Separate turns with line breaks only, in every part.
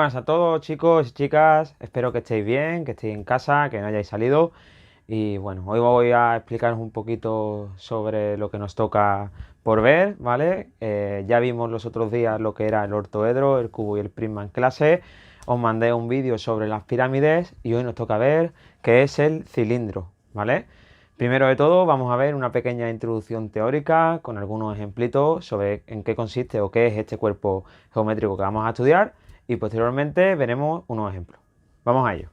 Buenas a todos chicos y chicas, espero que estéis bien, que estéis en casa, que no hayáis salido. Y bueno, hoy voy a explicaros un poquito sobre lo que nos toca por ver, ¿vale? Ya vimos los otros días lo que era el ortoedro, el cubo y el prisma en clase. Os mandé un vídeo sobre las pirámides y hoy nos toca ver qué es el cilindro, ¿vale? Primero de todo vamos a ver una pequeña introducción teórica con algunos ejemplitos sobre en qué consiste o qué es este cuerpo geométrico que vamos a estudiar y posteriormente veremos unos ejemplos. Vamos a ello.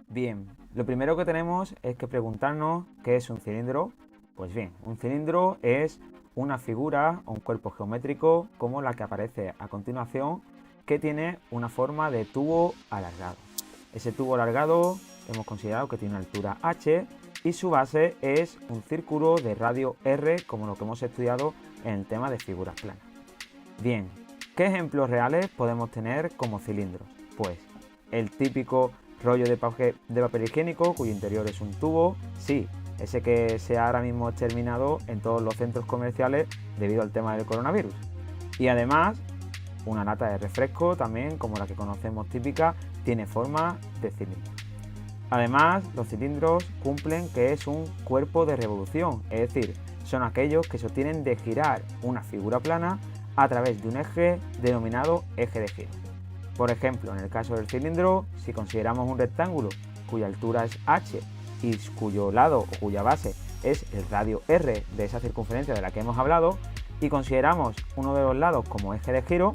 Bien, lo primero que tenemos es que preguntarnos qué es un cilindro. Pues bien, un cilindro es una figura o un cuerpo geométrico como la que aparece a continuación que tiene una forma de tubo alargado. Ese tubo alargado hemos considerado que tiene una altura h y su base es un círculo de radio r como lo que hemos estudiado en el tema de figuras planas. Bien, ¿qué ejemplos reales podemos tener como cilindros? Pues el típico rollo de papel higiénico cuyo interior es un tubo, sí, ese que se ha ahora mismo exterminado en todos los centros comerciales debido al tema del coronavirus. Y además, una lata de refresco también, como la que conocemos típica, tiene forma de cilindro. Además, los cilindros cumplen que es un cuerpo de revolución, es decir, son aquellos que sostienen de girar una figura plana a través de un eje denominado eje de giro. Por ejemplo, en el caso del cilindro, si consideramos un rectángulo cuya altura es h y cuyo lado o cuya base es el radio r de esa circunferencia de la que hemos hablado, y consideramos uno de los lados como eje de giro,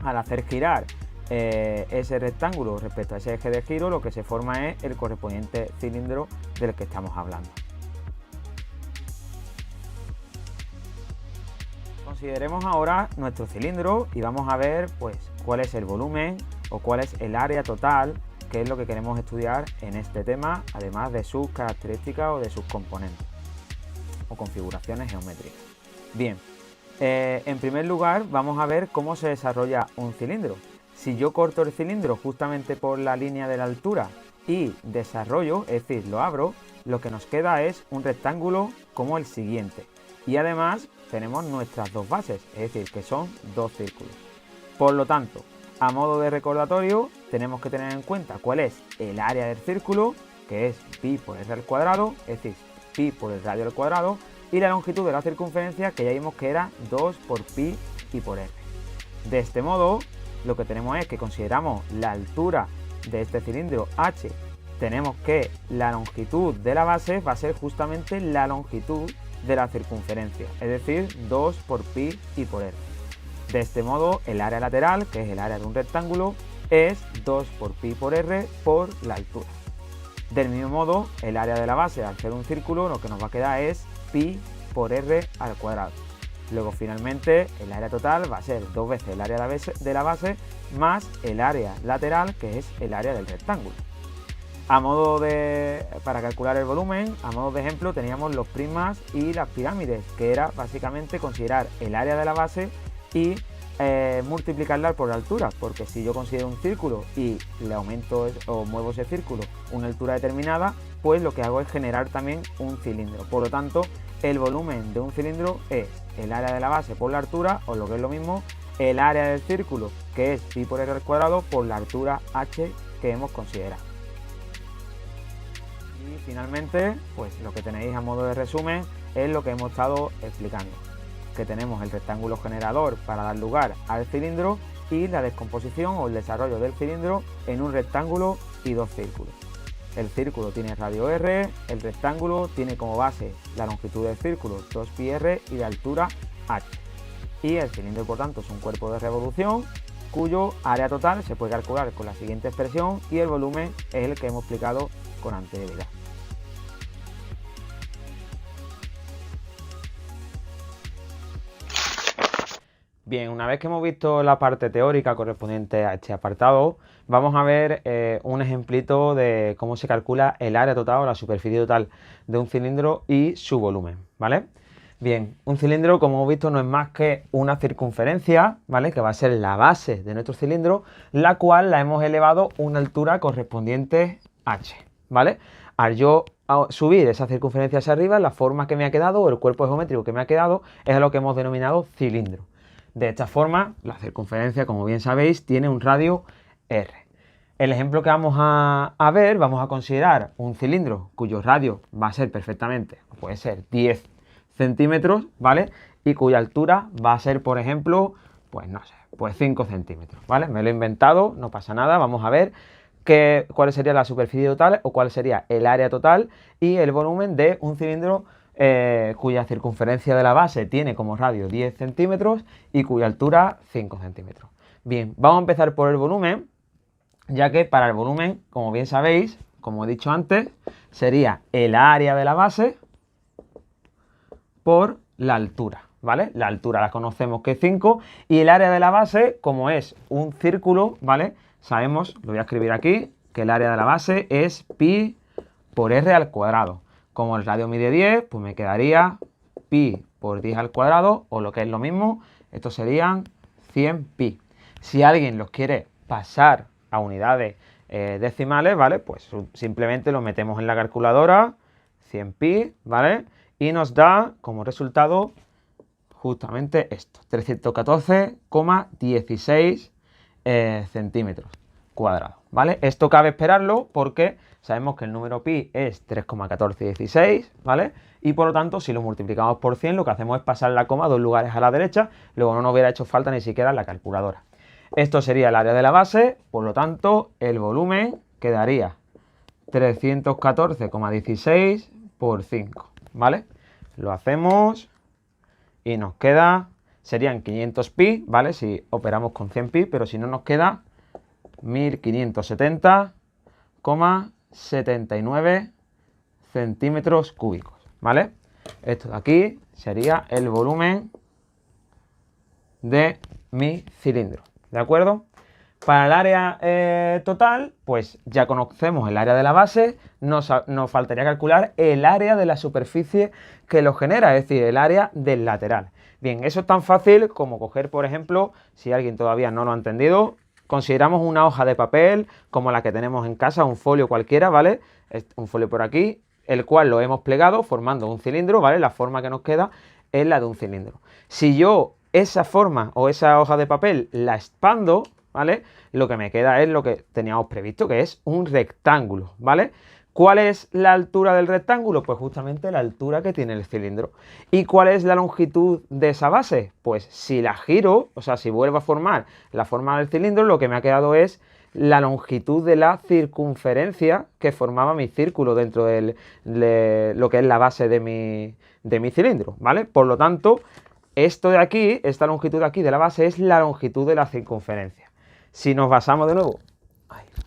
al hacer girar ese rectángulo respecto a ese eje de giro, lo que se forma es el correspondiente cilindro del que estamos hablando. Consideremos ahora nuestro cilindro y vamos a ver pues cuál es el volumen o cuál es el área total, que es lo que queremos estudiar en este tema, además de sus características o de sus componentes o configuraciones geométricas. Bien, en primer lugar vamos a ver cómo se desarrolla un cilindro. Si yo corto el cilindro justamente por la línea de la altura y desarrollo, es decir, lo abro, lo que nos queda es un rectángulo como el siguiente. Y además tenemos nuestras dos bases, es decir, que son dos círculos. Por lo tanto, a modo de recordatorio, tenemos que tener en cuenta cuál es el área del círculo, que es pi por r al cuadrado, es decir, pi por el radio al cuadrado, y la longitud de la circunferencia, que ya vimos que era 2 por pi y por r. De este modo, lo que tenemos es que consideramos la altura de este cilindro h, tenemos que la longitud de la base va a ser justamente la longitud de la circunferencia, es decir, 2 por pi y por r. De este modo, el área lateral, que es el área de un rectángulo, es 2 por pi por r por la altura. Del mismo modo, el área de la base, al ser un círculo, lo que nos va a quedar es pi por r al cuadrado. Luego, finalmente, el área total va a ser 2 veces el área de la base más el área lateral, que es el área del rectángulo. Para calcular el volumen, a modo de ejemplo, teníamos los prismas y las pirámides, que era básicamente considerar el área de la base y multiplicarla por la altura, porque si yo considero un círculo y le aumento o muevo ese círculo una altura determinada, pues lo que hago es generar también un cilindro. Por lo tanto, el volumen de un cilindro es el área de la base por la altura, o lo que es lo mismo, el área del círculo, que es pi por r al cuadrado, por la altura h que hemos considerado. Y finalmente, pues lo que tenéis a modo de resumen es lo que hemos estado explicando, que tenemos el rectángulo generador para dar lugar al cilindro y la descomposición o el desarrollo del cilindro en un rectángulo y dos círculos. El círculo tiene radio r, el rectángulo tiene como base la longitud del círculo 2πr y de altura h. Y el cilindro, por tanto, es un cuerpo de revolución cuyo área total se puede calcular con la siguiente expresión y el volumen es el que hemos explicado con anterioridad. Bien, una vez que hemos visto la parte teórica correspondiente a este apartado, vamos a ver un ejemplito de cómo se calcula el área total o la superficie total de un cilindro y su volumen, ¿vale? Bien, un cilindro, como hemos visto, no es más que una circunferencia, ¿vale? Que va a ser la base de nuestro cilindro, la cual la hemos elevado a una altura correspondiente h, ¿vale? Al yo subir esa circunferencia hacia arriba, la forma que me ha quedado o el cuerpo geométrico que me ha quedado es a lo que hemos denominado cilindro. De esta forma, la circunferencia, como bien sabéis, tiene un radio R. El ejemplo que vamos a ver, vamos a considerar un cilindro cuyo radio va a ser perfectamente, puede ser 10 centímetros, ¿vale? Y cuya altura va a ser, por ejemplo, pues no sé, pues 5 centímetros, ¿vale? Me lo he inventado, no pasa nada, vamos a ver cuál sería la superficie total o cuál sería el área total y el volumen de un cilindro cuya circunferencia de la base tiene como radio 10 centímetros y cuya altura 5 centímetros. Bien, vamos a empezar por el volumen, ya que para el volumen, como bien sabéis, como he dicho antes, sería el área de la base por la altura, ¿vale? La altura la conocemos que es 5 y el área de la base, como es un círculo, ¿vale? Sabemos, lo voy a escribir aquí, que el área de la base es pi por r al cuadrado. Como el radio mide 10, pues me quedaría pi por 10 al cuadrado, o lo que es lo mismo, estos serían 100 pi. Si alguien los quiere pasar a unidades decimales, ¿vale? Pues simplemente lo metemos en la calculadora, 100 pi, ¿vale? Y nos da como resultado justamente esto, 314,16 centímetros cuadrados, ¿vale? Esto cabe esperarlo porque sabemos que el número pi es 3,1416, ¿vale? Y por lo tanto, si lo multiplicamos por 100, lo que hacemos es pasar la coma 2 lugares a la derecha, luego no nos hubiera hecho falta ni siquiera la calculadora. Esto sería el área de la base, por lo tanto, el volumen quedaría 314,16 por 5, ¿vale? Lo hacemos y nos queda, serían 500 pi, ¿vale? Si operamos con 100 pi, pero si no nos queda 1570,79 centímetros cúbicos, ¿vale? Esto de aquí sería el volumen de mi cilindro, ¿de acuerdo? Para el área total, pues ya conocemos el área de la base, nos faltaría calcular el área de la superficie que lo genera, es decir, el área del lateral. Bien, eso es tan fácil como coger, por ejemplo, si alguien todavía no lo ha entendido, consideramos una hoja de papel como la que tenemos en casa, un folio cualquiera, ¿vale? Un folio por aquí, el cual lo hemos plegado formando un cilindro, ¿vale? La forma que nos queda es la de un cilindro. Si yo esa forma o esa hoja de papel la expando, ¿vale? Lo que me queda es lo que teníamos previsto, que es un rectángulo, ¿vale? ¿Cuál es la altura del rectángulo? Pues justamente la altura que tiene el cilindro. ¿Y cuál es la longitud de esa base? Pues si la giro, o sea, si vuelvo a formar la forma del cilindro, lo que me ha quedado es la longitud de la circunferencia que formaba mi círculo dentro de lo que es la base de mi cilindro, ¿vale? Por lo tanto, esto de aquí, esta longitud de aquí de la base es la longitud de la circunferencia. Si nos basamos de nuevo,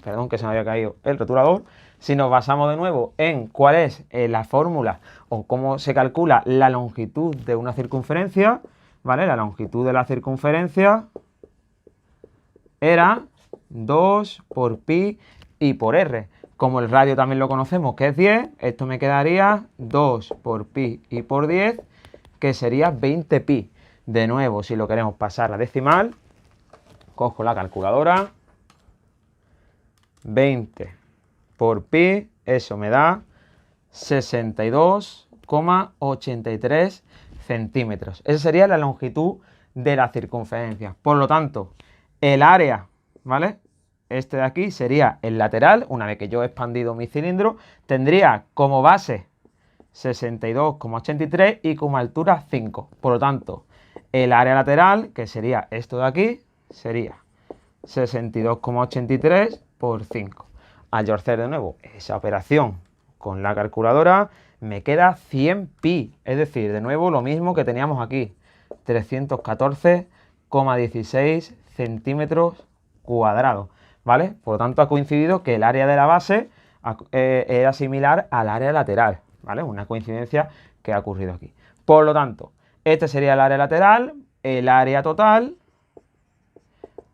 perdón que se me había caído el rotulador, si nos basamos de nuevo en cuál es la fórmula o cómo se calcula la longitud de una circunferencia, ¿vale? La longitud de la circunferencia era 2 por pi y por r. Como el radio también lo conocemos, que es 10, esto me quedaría 2 por pi y por 10, que sería 20 pi. De nuevo, si lo queremos pasar a decimal, cojo la calculadora, 20 por pi, eso me da 62,83 centímetros. Esa sería la longitud de la circunferencia. Por lo tanto, el área, ¿vale? Este de aquí sería el lateral, una vez que yo he expandido mi cilindro, tendría como base 62,83 y como altura 5. Por lo tanto, el área lateral, que sería esto de aquí, sería 62,83 por 5. Al yo hacer de nuevo esa operación con la calculadora, me queda 100 pi. Es decir, de nuevo lo mismo que teníamos aquí, 314,16 centímetros cuadrados, ¿vale? Por lo tanto, ha coincidido que el área de la base era similar al área lateral, ¿vale? Una coincidencia que ha ocurrido aquí. Por lo tanto, este sería el área lateral, el área total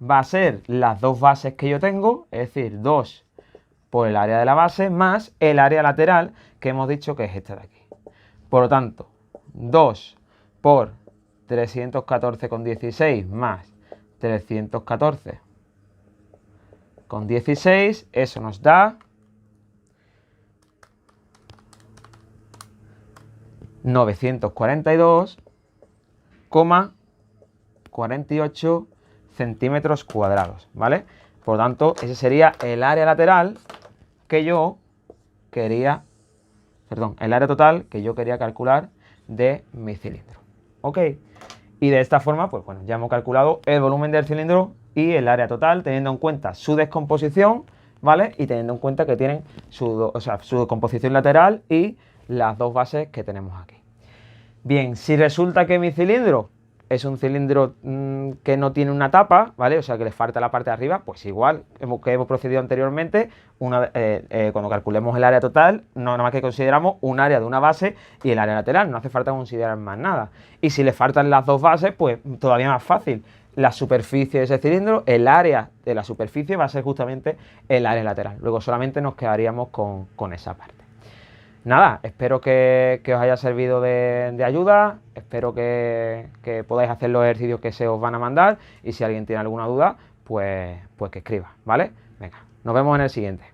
va a ser las dos bases que yo tengo, es decir, 2 por el área de la base más el área lateral que hemos dicho que es esta de aquí. Por lo tanto, 2 por 314,16 más 314,16, eso nos da 942,83 48 centímetros cuadrados, ¿vale? Por lo tanto, ese sería el área lateral que yo quería, perdón, el área total que yo quería calcular de mi cilindro, ¿ok? Y de esta forma, pues bueno, ya hemos calculado el volumen del cilindro y el área total, teniendo en cuenta su descomposición, ¿vale? Y teniendo en cuenta que tienen su descomposición lateral y las dos bases que tenemos aquí. Bien, si resulta que mi cilindro es un cilindro que no tiene una tapa, ¿vale? O sea, que le falta la parte de arriba, pues igual que hemos procedido anteriormente, cuando calculemos el área total, no nada más que consideramos un área de una base y el área lateral, no hace falta considerar más nada. Y si le faltan las dos bases, pues todavía más fácil. La superficie de ese cilindro, el área de la superficie va a ser justamente el área lateral. Luego solamente nos quedaríamos con esa parte. Nada, espero que os haya servido de ayuda, espero que podáis hacer los ejercicios que se os van a mandar y si alguien tiene alguna duda, pues que escriba, ¿vale? Venga, nos vemos en el siguiente.